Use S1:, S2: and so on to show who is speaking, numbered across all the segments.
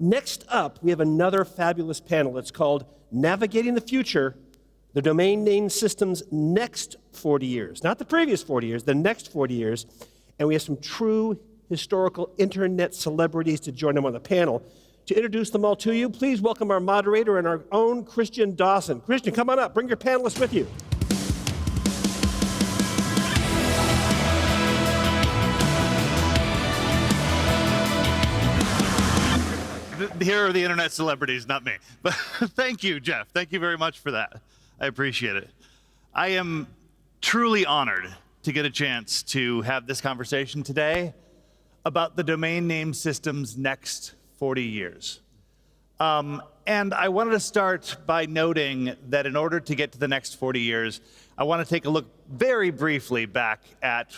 S1: next up, we have another fabulous panel. It's called Navigating the Future, the Domain Name System's Next 40 Years. Not the previous 40 years, the next 40 years. And we have some true historical internet celebrities to join them on the panel. To introduce them all to you, please welcome our moderator and our own Christian Dawson. Christian, come on up. Bring your panelists with you.
S2: Here are the internet celebrities, not me. But thank you, Jeff. Thank you very much for that. I appreciate it. I am truly honored to get a chance to have this conversation today about the domain name system's next 40 years. And I wanted to start by noting that in order to get to the next 40 years, I want to take a look very briefly back at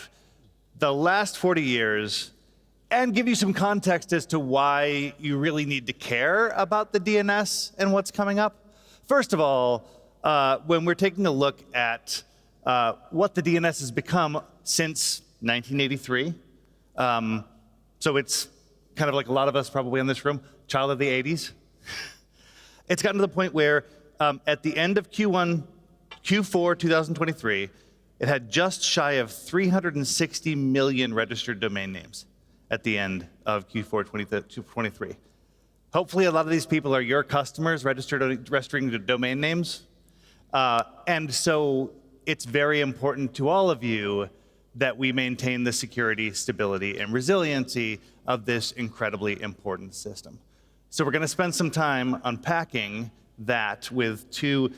S2: the last 40 years and give you some context as to why you really need to care about the DNS and what's coming up. First of all, when we're taking a look at what the DNS has become since 1983, so it's kind of like a lot of us probably in this room, child of the 80s. It's gotten to the point where at the end of Q4 2023, it had just shy of 360 million registered domain names at the end of Q4 2023. Hopefully a lot of these people are your customers registering the domain names. And so it's very important to all of you that we maintain the security, stability, and resiliency of this incredibly important system. So we're gonna spend some time unpacking that with two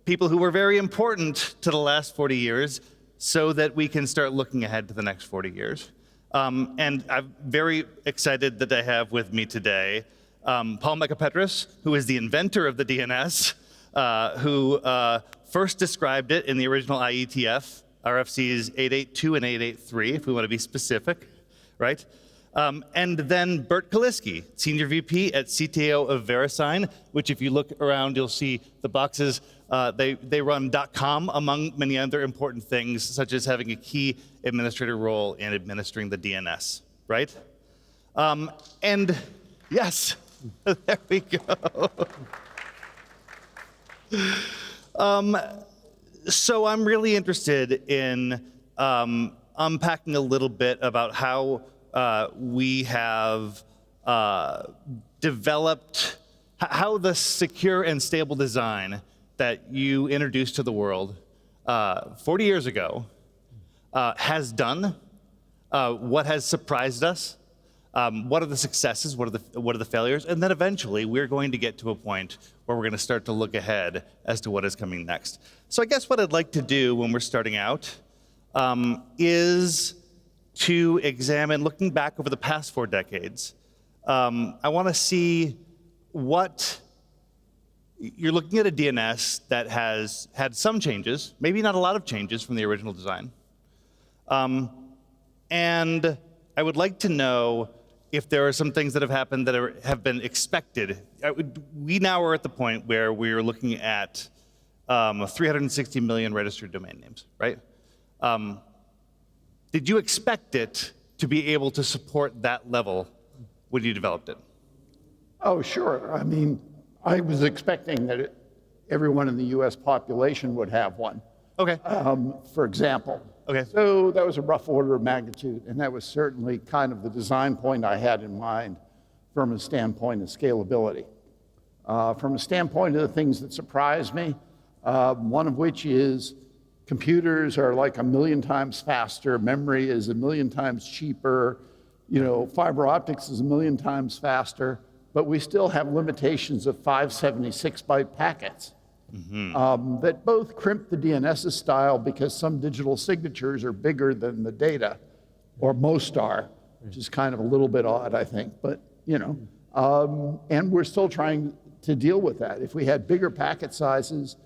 S2: people who were very important to the last 40 years so that we can start looking ahead to the next 40 years. And I'm very excited that I have with me today Paul Mockapetris, who is the inventor of the DNS, who first described it in the original IETF, RFCs 882 and 883, if we want to be specific, right? And then Burt Kaliski, Senior VP at CTO of Verisign, which if you look around, you'll see the boxes, they run .com among many other important things, such as having a key administrator role in administering the DNS, right? And yes, there we go. So I'm really interested in unpacking a little bit about how we have developed, how the secure and stable design that you introduced to the world 40 years ago has done, what has surprised us, what are the successes, what are the failures, and then eventually we're going to get to a point where we're going to start to look ahead as to what is coming next. So I guess what I'd like to do when we're starting out is to examine, looking back over the past 4 decades, I want to see what, you're looking at a DNS that has had some changes, maybe not a lot of changes from the original design. And I would like to know if there are some things that have happened that have been expected. We now are at the point where we're looking at 360 million registered domain names, right? Did you expect it to be able to support that level when you developed it?
S3: Oh, sure. I mean, I was expecting that everyone in the US population would have one.
S2: Okay.
S3: For example.
S2: Okay.
S3: So that was a rough order of magnitude, and that was certainly kind of the design point I had in mind from a standpoint of scalability. From a standpoint of the things that surprised me, one of which is computers are like 1 million times faster, memory is 1 million times cheaper, fiber optics is 1 million times faster, but we still have limitations of 576 byte packets. That both crimp the DNS's style because some digital signatures are bigger than the data, or most are, which is kind of a little bit odd, I think, but and we're still trying to deal with that. If we had bigger packet sizes,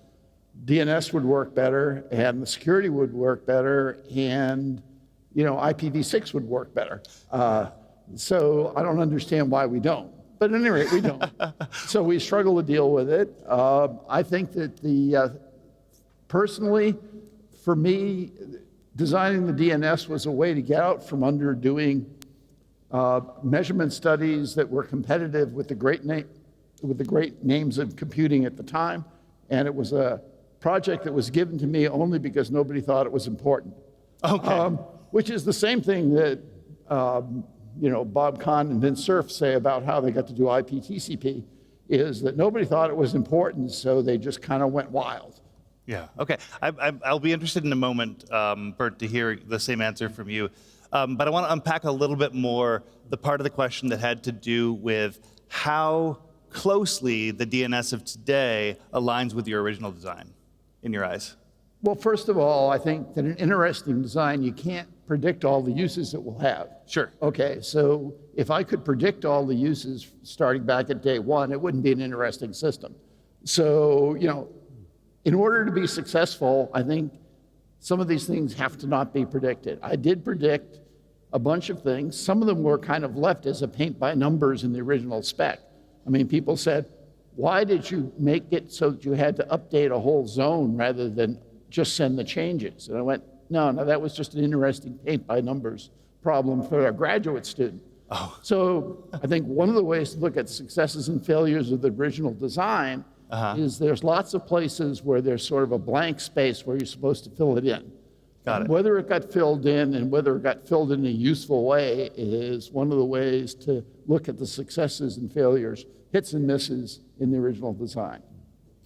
S3: DNS would work better, and the security would work better, and IPv6 would work better. So I don't understand why we don't. But at any rate, we don't. So we struggle to deal with it. I think that personally, for me, designing the DNS was a way to get out from under doing measurement studies that were competitive with the great names of computing at the time, and it was a project that was given to me only because nobody thought it was important.
S2: Okay.
S3: Which is the same thing that Bob Kahn and Vince Cerf say about how they got to do IPTCP, is that nobody thought it was important, so they just kind of went wild.
S2: Yeah, okay. I'll be interested in a moment, Burt, to hear the same answer from you. But I want to unpack a little bit more the part of the question that had to do with how closely the DNS of today aligns with your original design, in your eyes.
S3: Well, first of all, I think that an interesting design, you can't predict all the uses it will have.
S2: Sure.
S3: Okay, so if I could predict all the uses starting back at day one, it wouldn't be an interesting system. So, in order to be successful, I think some of these things have to not be predicted. I did predict a bunch of things. Some of them were kind of left as a paint by numbers in the original spec. I mean, people said, why did you make it so that you had to update a whole zone rather than just send the changes? And I went, no, that was just an interesting paint by numbers problem for a graduate student.
S2: Oh.
S3: So I think one of the ways to look at successes and failures of the original design is there's lots of places where there's sort of a blank space where you're supposed to fill it in.
S2: Got it.
S3: Whether it got filled in and whether it got filled in a useful way is one of the ways to look at the successes and failures, hits and misses in the original design.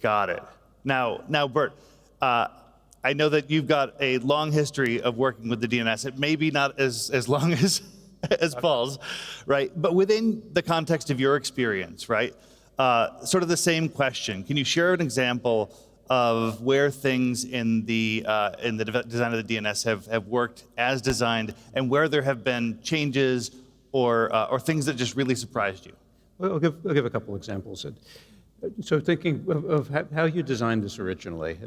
S2: Got it. Now, Burt, I know that you've got a long history of working with the DNS. It may be not as long as Paul's, right? But within the context of your experience, right? Sort of the same question. Can you share an example of where things in the design of the DNS have worked as designed, and where there have been changes or things that just really surprised you?
S4: Well, I'll give a couple examples. So thinking of how you designed this originally,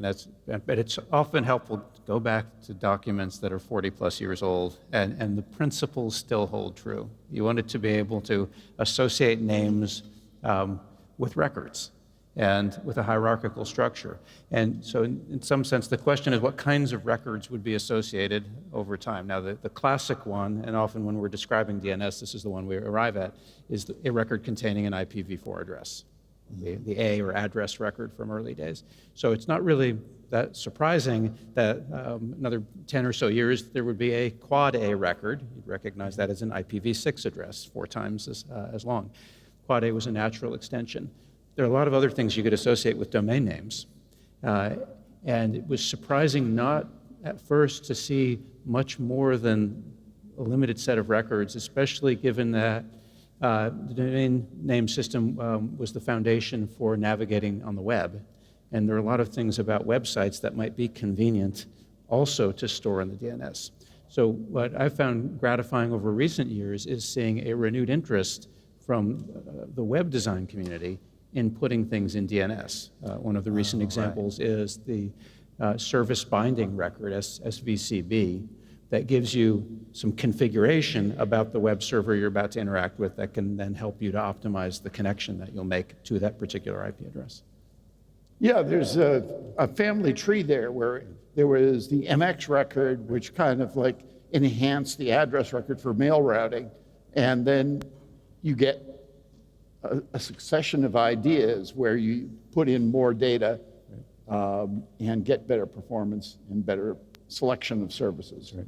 S4: but it's often helpful to go back to documents that are 40 plus years old, and the principles still hold true. You wanted to be able to associate names with records and with a hierarchical structure. And so in some sense, the question is what kinds of records would be associated over time. Now, the classic one, and often when we're describing DNS, this is the one we arrive at, is a record containing an IPv4 address. The A or address record from early days. So it's not really that surprising that another 10 or so years there would be a quad A record. You'd recognize that as an IPv6 address, 4 times as long. Quad A was a natural extension. There are a lot of other things you could associate with domain names. And it was surprising not at first to see much more than a limited set of records, especially given that the domain name system was the foundation for navigating on the web. And there are a lot of things about websites that might be convenient also to store in the DNS. So what I found gratifying over recent years is seeing a renewed interest from the web design community in putting things in DNS. One of the recent examples is the service binding record, SVCB, that gives you some configuration about the web server you're about to interact with that can then help you to optimize the connection that you'll make to that particular IP address.
S3: Yeah, there's a family tree there where there was the MX record, which kind of like enhanced the address record for mail routing, and then you get a succession of ideas where you put in more data and get better performance and better selection of services. Right.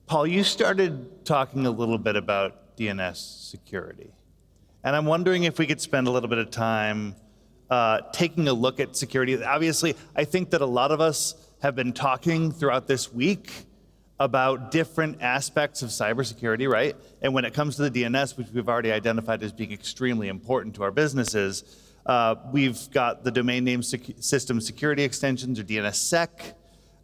S2: Paul, you started talking a little bit about DNS security. And I'm wondering if we could spend a little bit of time taking a look at security. Obviously, I think that a lot of us have been talking throughout this week about different aspects of cybersecurity, right? And when it comes to the DNS, which we've already identified as being extremely important to our businesses, we've got the domain name system security extensions, or DNSSEC,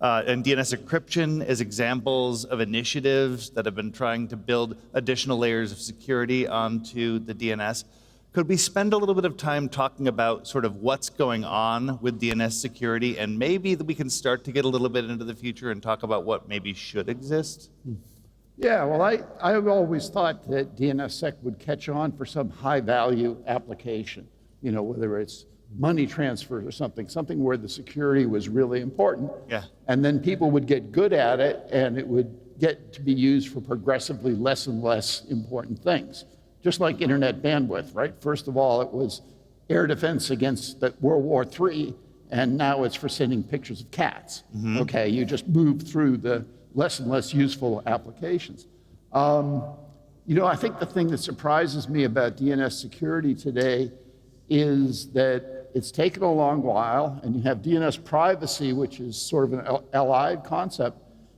S2: and DNS encryption as examples of initiatives that have been trying to build additional layers of security onto the DNS. Could we spend a little bit of time talking about sort of what's going on with DNS security, and maybe that we can start to get a little bit into the future and talk about what maybe should exist?
S3: Yeah, well, I've always thought that DNSSEC would catch on for some high-value application, whether it's money transfers or something where the security was really important.
S2: Yeah.
S3: And then people would get good at it, and it would get to be used for progressively less and less important things. Just like internet bandwidth, right? First of all, it was air defense against World War III, and now it's for sending pictures of cats. Okay, you just move through the less and less useful applications. I think the thing that surprises me about DNS security today is that it's taken a long while, and you have DNS privacy, which is sort of an allied concept.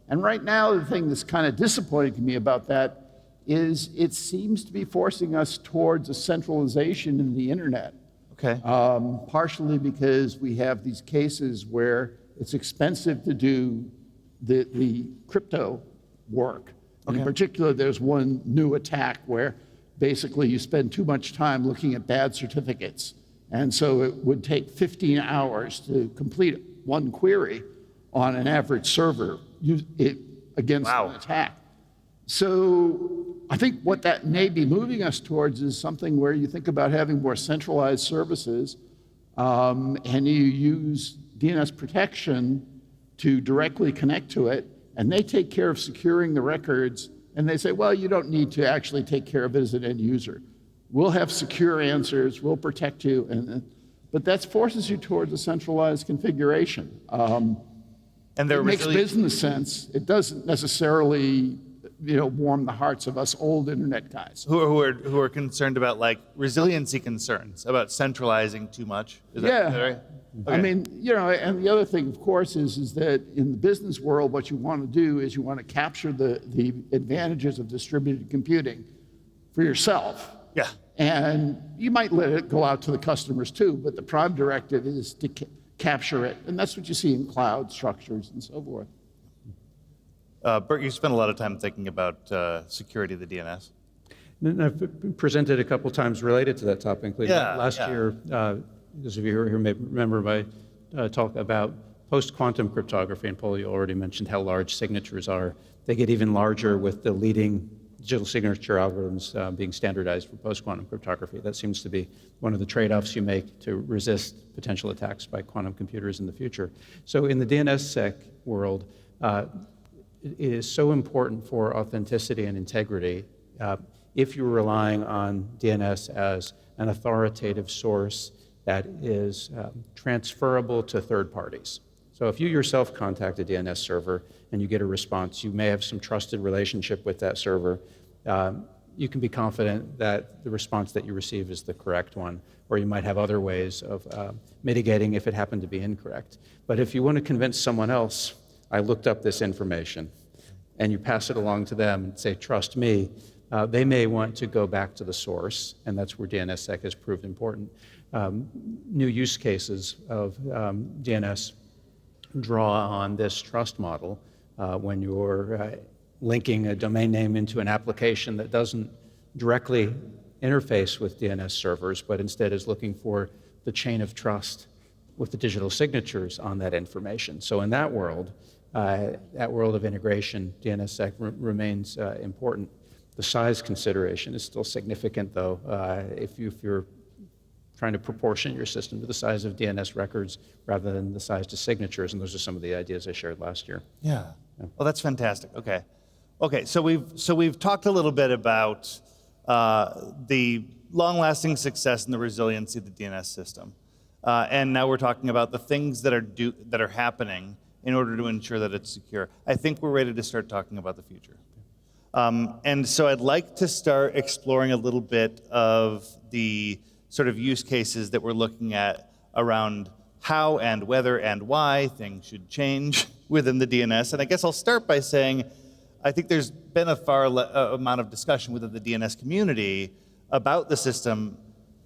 S3: And right now, the thing that's kind of disappointing to me about that is it seems to be forcing us towards a centralization in the internet.
S2: Okay.
S3: Partially because we have these cases where it's expensive to do the crypto work.
S2: Okay.
S3: In particular, there's one new attack where basically you spend too much time looking at bad certificates. And so it would take 15 hours to complete one query on an average server against an attack. So I think what that may be moving us towards is something where you think about having more centralized services, and you use DNS protection to directly connect to it, and they take care of securing the records, and they say, well, you don't need to actually take care of it as an end user. We'll have secure answers, we'll protect you, but that forces you towards a centralized configuration.
S2: And
S3: it makes business sense. It doesn't necessarily warm the hearts of us old internet guys.
S2: Who are concerned about like resiliency concerns, about centralizing too much. Is that right? Okay.
S3: I mean, and the other thing, of course, is that in the business world, what you want to do is you want to capture the advantages of distributed computing for yourself.
S2: Yeah.
S3: And you might let it go out to the customers too, but the prime directive is to capture it. And that's what you see in cloud structures and so forth.
S2: Burt, you spent a lot of time thinking about security of the DNS.
S4: And I've presented a couple times related to that topic. Last year, those of you who may remember my talk about post-quantum cryptography, and Paul, you already mentioned how large signatures are. They get even larger with the leading digital signature algorithms being standardized for post-quantum cryptography. That seems to be one of the trade-offs you make to resist potential attacks by quantum computers in the future. So in the DNSSEC world, it is so important for authenticity and integrity if you're relying on DNS as an authoritative source that is transferable to third parties. So if you yourself contact a DNS server and you get a response, you may have some trusted relationship with that server. You can be confident that the response that you receive is the correct one, or you might have other ways of mitigating if it happened to be incorrect. But if you want to convince someone else, I looked up this information, and you pass it along to them and say, trust me, they may want to go back to the source, and that's where DNSSEC has proved important. New use cases of DNS draw on this trust model when you're linking a domain name into an application that doesn't directly interface with DNS servers, but instead is looking for the chain of trust with the digital signatures on that information. So in that world of integration, DNSSEC remains important. The size consideration is still significant, though, if you're trying to proportion your system to the size of DNS records rather than the size to signatures, and those are some of the ideas I shared last year.
S2: Yeah. Well, that's fantastic. Okay. So we've talked a little bit about the long-lasting success and the resiliency of the DNS system, and now we're talking about the things that are happening in order to ensure that it's secure. I think we're ready to start talking about the future. And so I'd like to start exploring a little bit of the sort of use cases that we're looking at around how and whether and why things should change within the DNS. And I guess I'll start by saying I think there's been a far amount of discussion within the DNS community about the system,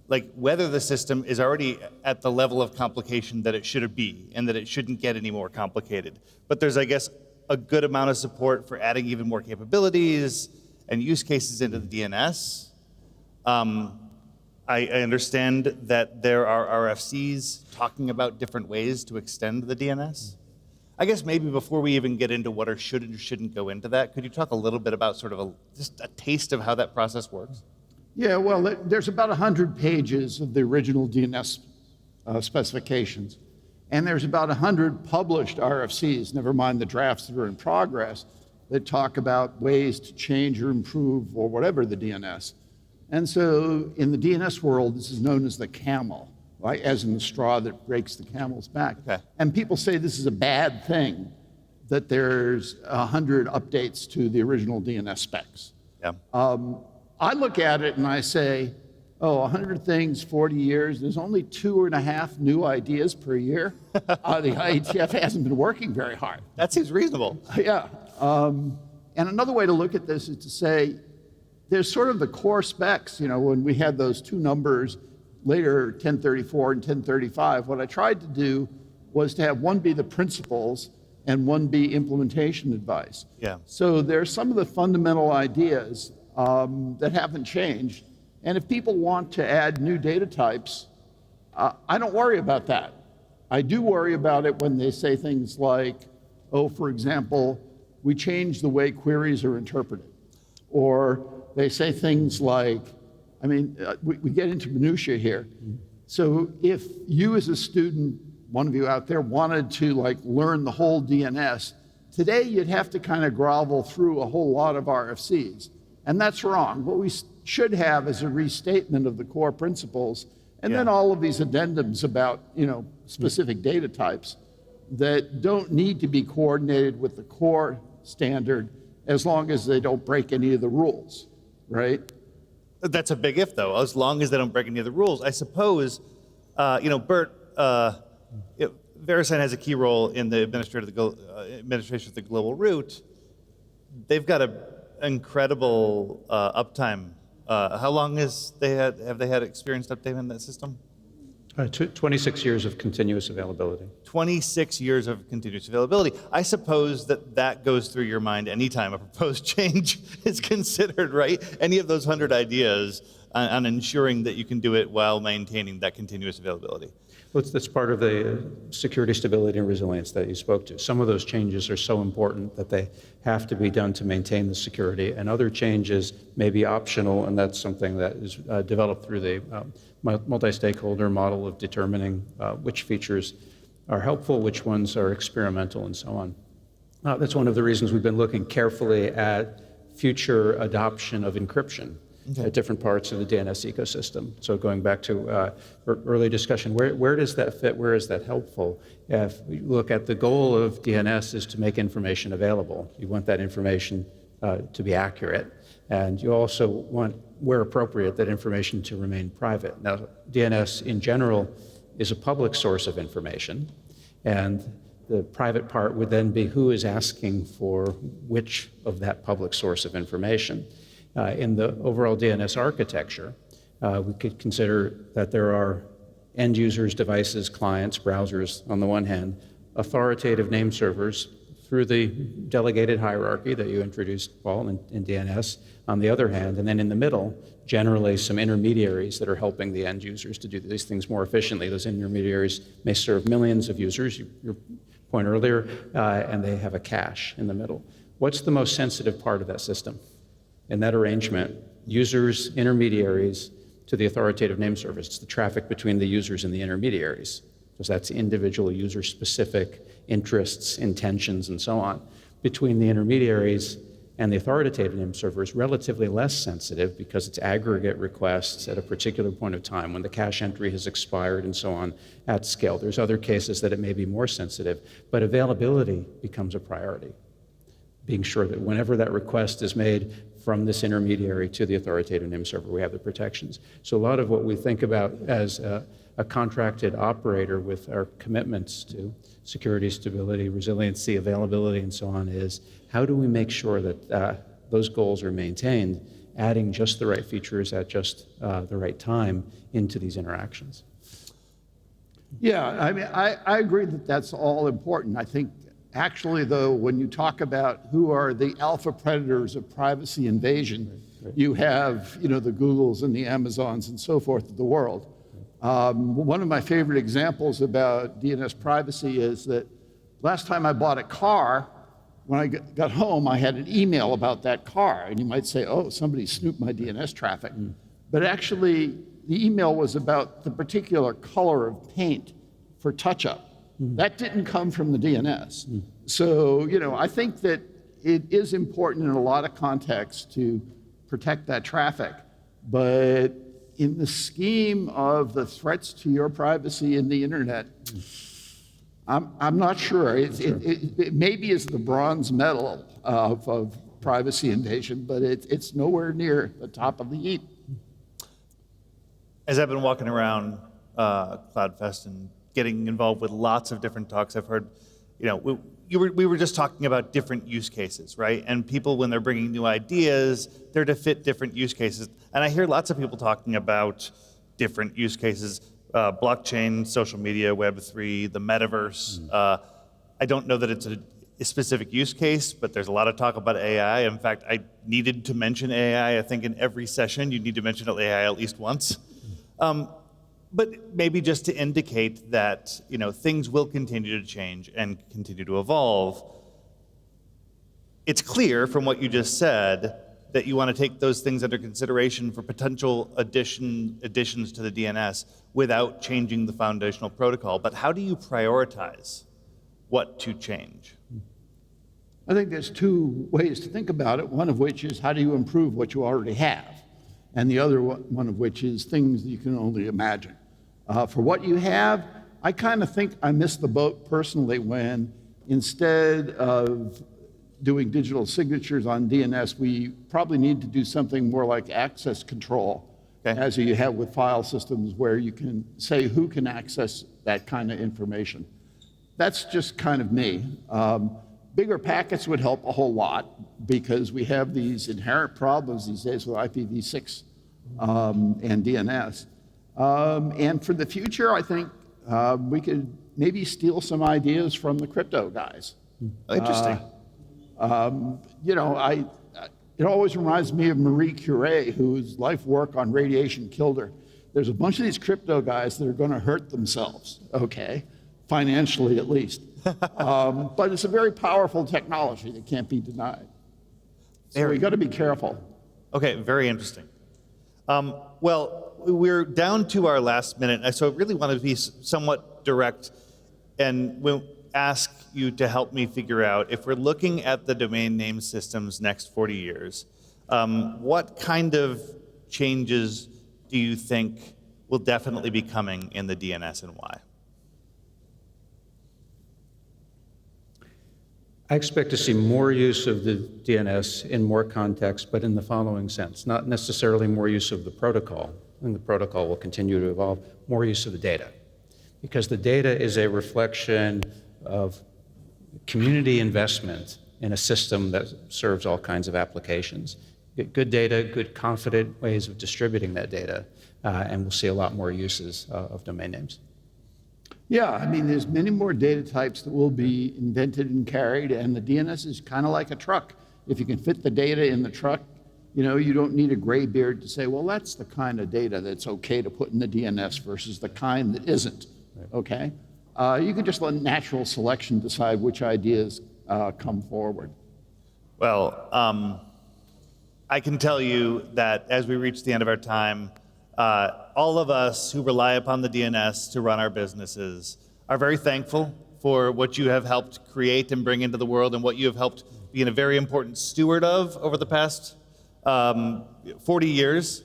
S2: like whether the system is already at the level of complication that it should be and that it shouldn't get any more complicated. But there's, I guess, a good amount of support for adding even more capabilities and use cases into the DNS. I understand that there are RFCs talking about different ways to extend the DNS. I guess maybe before we even get into what or should and shouldn't go into that, could you talk a little bit about sort of just a taste of how that process works?
S3: Yeah, well, there's about 100 pages of the original DNS specifications. And there's about 100 published RFCs, never mind the drafts that are in progress, that talk about ways to change or improve or whatever the DNS. And so in the DNS world, this is known as the camel, right? As in the straw that breaks the camel's back.
S2: Okay.
S3: And people say this is a bad thing, that there's 100 updates to the original DNS specs.
S2: Yeah.
S3: I look at it and I say, oh, 100 things, 40 years, there's only 2.5 new ideas per year. The IETF hasn't been working very hard.
S2: That seems reasonable.
S3: Yeah. And another way to look at this is to say, there's sort of the core specs, when we had those two numbers later, 1034 and 1035, what I tried to do was to have one be the principles and one be implementation advice.
S2: Yeah.
S3: So there's some of the fundamental ideas that haven't changed. And if people want to add new data types, I don't worry about that. I do worry about it when they say things like, oh, for example, we change the way queries are interpreted. Or they say things like, we get into minutia here. So if you as a student, one of you out there, wanted to learn the whole DNS, today you'd have to kind of grovel through a whole lot of RFCs. And that's wrong. What we should have is a restatement of the core principles, and then all of these addendums about specific data types that don't need to be coordinated with the core standard as long as they don't break any of the rules, right?
S2: That's a big if, though, as long as they don't break any of the rules. I suppose, Burt, Verisign has a key role in the administration of the global root. They've got an incredible uptime. How long have they had experienced uptime in that system?
S4: 26 years of continuous availability.
S2: 26 years of continuous availability. I suppose that goes through your mind anytime a proposed change is considered, right? Any of those 100 ideas on ensuring that you can do it while maintaining that continuous availability.
S4: Well, that's part of the security, stability, and resilience that you spoke to. Some of those changes are so important that they have to be done to maintain the security, and other changes may be optional, and that's something that is developed through the multi-stakeholder model of determining which features are helpful, which ones are experimental, and so on. That's one of the reasons we've been looking carefully at future adoption of encryption at different parts of the DNS ecosystem. So going back to early discussion, where does that fit? Where is that helpful? If we look at the goal of DNS is to make information available. You want that information to be accurate. And you also want, where appropriate, that information to remain private. Now, DNS in general is a public source of information, and the private part would then be who is asking for which of that public source of information. In the overall DNS architecture, we could consider that there are end users, devices, clients, browsers on the one hand, authoritative name servers through the delegated hierarchy that you introduced, Paul, in DNS on the other hand, and then in the middle, generally some intermediaries that are helping the end users to do these things more efficiently. Those intermediaries may serve millions of users, your point earlier, and they have a cache in the middle. What's the most sensitive part of that system? In that arrangement, users, intermediaries to the authoritative name service. It's the traffic between the users and the intermediaries. because that's individual user-specific interests, intentions, and so on. Between the intermediaries and the authoritative name server is relatively less sensitive because it's aggregate requests at a particular point of time when the cache entry has expired and so on at scale. There's other cases that it may be more sensitive, but availability becomes a priority. Being sure that whenever that request is made from this intermediary to the authoritative name server, we have the protections. So a lot of what we think about as a contracted operator with our commitments to security, stability, resiliency, availability, and so on is how do we make sure that those goals are maintained, adding just the right features at just the right time into these interactions?
S3: Yeah, I mean, I agree that that's all important. I think actually, though, when you talk about who are the alpha predators of privacy invasion, you have, you know, the Googles and the Amazons and so forth of the world. One of my favorite examples about DNS privacy is that last time I bought a car, when I got home, I had an email about that car. And you might say, oh, somebody snooped my DNS traffic. but actually the email was about the particular color of paint for touch-up. That didn't come from the DNS. So, I think that it is important in a lot of contexts to protect that traffic, but in the scheme of the threats to your privacy in the internet, I'm not sure. It maybe is the bronze medal of privacy invasion, but it's nowhere near the top of the heap.
S2: As I've been walking around CloudFest and getting involved with lots of different talks, I've heard, we were just talking about different use cases, right? And people, when they're bringing new ideas, they're to fit different use cases. And I hear lots of people talking about different use cases, blockchain, social media, Web3, the metaverse. I don't know that it's a specific use case, but there's a lot of talk about AI. In fact, I needed to mention AI. I think in every session, you need to mention AI at least once. But maybe just to indicate that things will continue to change and continue to evolve. It's clear from what you just said that you want to take those things under consideration for potential additions to the DNS without changing the foundational protocol. But how do you prioritize what to change?
S3: I think there's two ways to think about it, one of which is how do you improve what you already have? And the other one of which is things that you can only imagine. For what you have, I kind of think I missed the boat personally when instead of doing digital signatures on DNS, we probably need to do something more like access control, as you have with file systems where you can say who can access that kind of information. That's just kind of me. Bigger packets would help a whole lot because we have these inherent problems these days with IPv6 and DNS. And for the future, I think we could maybe steal some ideas from the crypto guys.
S2: Interesting.
S3: It always reminds me of Marie Curie, whose life work on radiation killed her. There's a bunch of these crypto guys that are going to hurt themselves, financially at least. But it's a very powerful technology that can't be denied. So we got to be careful.
S2: Okay, very interesting. Well, we're down to our last minute, so I really want to be somewhat direct and we'll ask you to help me figure out, if we're looking at the domain name system's next 40 years, what kind of changes do you think will definitely be coming in the DNS and why?
S4: I expect to see more use of the DNS in more contexts, but in the following sense, not necessarily more use of the protocol, and the protocol will continue to evolve, more use of the data. Because the data is a reflection of community investment in a system that serves all kinds of applications. Get good data, good confident ways of distributing that data, and we'll see a lot more uses of domain names.
S3: Yeah, I mean, there's many more data types that will be invented and carried, and the DNS is kind of like a truck. If you can fit the data in the truck, you don't need a gray beard to say, well, that's the kind of data that's okay to put in the DNS versus the kind that isn't, okay? You can just let natural selection decide which ideas come forward.
S2: Well, I can tell you that as we reach the end of our time, all of us who rely upon the DNS to run our businesses are very thankful for what you have helped create and bring into the world and what you have helped be a very important steward of over the past 40 years.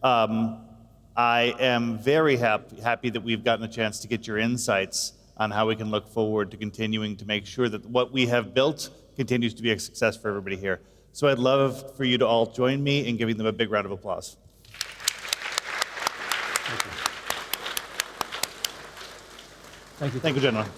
S2: I am very happy that we've gotten a chance to get your insights on how we can look forward to continuing to make sure that what we have built continues to be a success for everybody here. So I'd love for you to all join me in giving them a big round of applause.
S4: Thank you.
S2: Thank you, gentlemen.